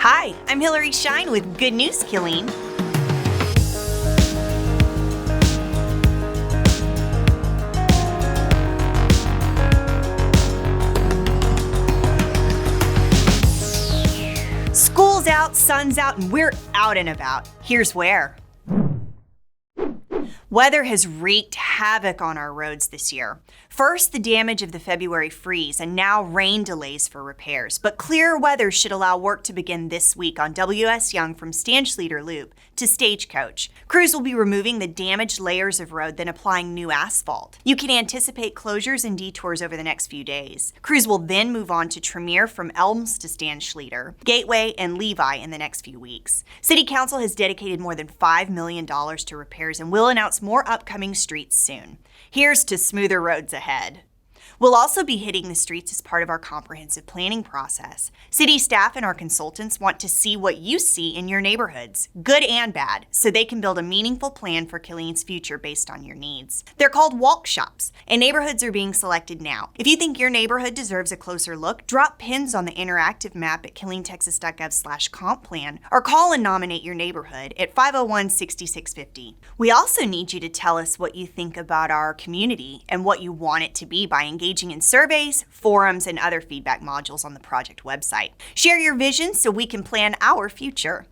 Hi, I'm Hillary Shine with Good News, Killeen. School's out, sun's out, and we're out and about. Here's where. Weather has wreaked havoc on our roads this year. First, the damage of the February freeze, and now rain delays for repairs. But clearer weather should allow work to begin this week on W.S. Young from Stanschleder Loop to Stagecoach. Crews will be removing the damaged layers of road, then applying new asphalt. You can anticipate closures and detours over the next few days. Crews will then move on to Tremere from Elms to Stanschleder, Gateway, and Levi in the next few weeks. City Council has dedicated more than $5 million to repairs and will announce more upcoming streets soon. Here's to smoother roads ahead. We'll also be hitting the streets as part of our comprehensive planning process. City staff and our consultants want to see what you see in your neighborhoods, good and bad, so they can build a meaningful plan for Killeen's future based on your needs. They're called walk shops, and neighborhoods are being selected now. If you think your neighborhood deserves a closer look, drop pins on the interactive map at KilleenTexas.gov/comp plan, or call and nominate your neighborhood at 501-6650. We also need you to tell us what you think about our community and what you want it to be by engaging in surveys, forums, and other feedback modules on the project website. Share your vision so we can plan our future.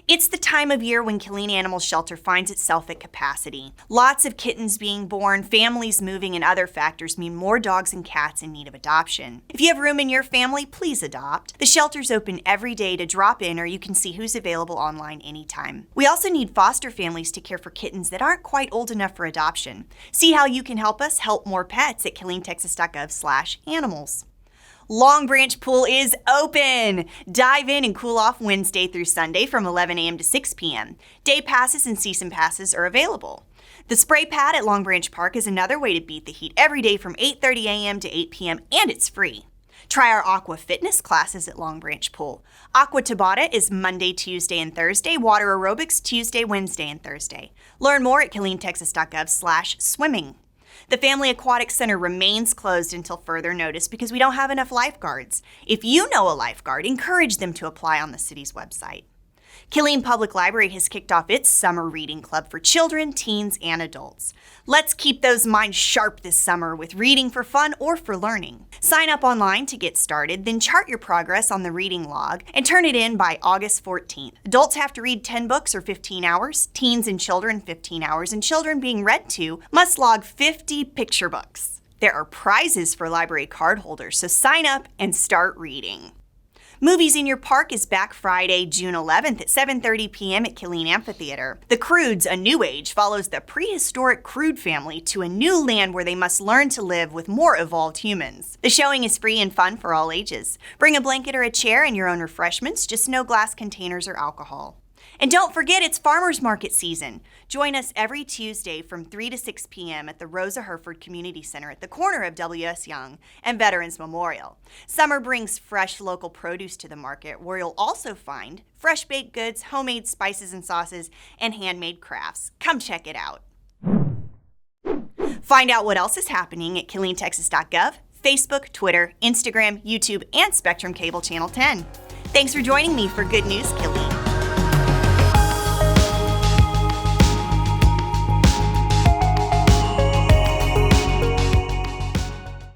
It's the time of year when Killeen Animal Shelter finds itself at capacity. Lots of kittens being born, families moving, and other factors mean more dogs and cats in need of adoption. If you have room in your family, please adopt. The shelter's open every day to drop in, or you can see who's available online anytime. We also need foster families to care for kittens that aren't quite old enough for adoption. See how you can help us help more pets at KilleenTexas.gov/animals. Long Branch Pool is open! Dive in and cool off Wednesday through Sunday from 11 a.m. to 6 p.m. Day passes and season passes are available. The spray pad at Long Branch Park is another way to beat the heat every day from 8:30 a.m. to 8 p.m. and it's free. Try our Aqua Fitness classes at Long Branch Pool. Aqua Tabata is Monday, Tuesday, and Thursday. Water Aerobics Tuesday, Wednesday, and Thursday. Learn more at KilleenTexas.gov/swimming. The Family Aquatic Center remains closed until further notice because we don't have enough lifeguards. If you know a lifeguard, encourage them to apply on the city's website. Killeen Public Library has kicked off its summer reading club for children, teens, and adults. Let's keep those minds sharp this summer with reading for fun or for learning. Sign up online to get started, then chart your progress on the reading log and turn it in by August 14th. Adults have to read 10 books or 15 hours, teens and children 15 hours, and children being read to must log 50 picture books. There are prizes for library card holders, so sign up and start reading. Movies in Your Park is back Friday, June 11th at 7:30 p.m. at Killeen Amphitheater. The Croods, A New Age, follows the prehistoric Crood family to a new land where they must learn to live with more evolved humans. The showing is free and fun for all ages. Bring a blanket or a chair and your own refreshments, just no glass containers or alcohol. And don't forget, it's farmers market season. Join us every Tuesday from 3 to 6 p.m. at the Rosa Herford Community Center at the corner of W.S. Young and Veterans Memorial. Summer brings fresh local produce to the market, where you'll also find fresh baked goods, homemade spices and sauces, and handmade crafts. Come check it out. Find out what else is happening at KilleenTexas.gov, Facebook, Twitter, Instagram, YouTube, and Spectrum Cable Channel 10. Thanks for joining me for Good News, Killeen.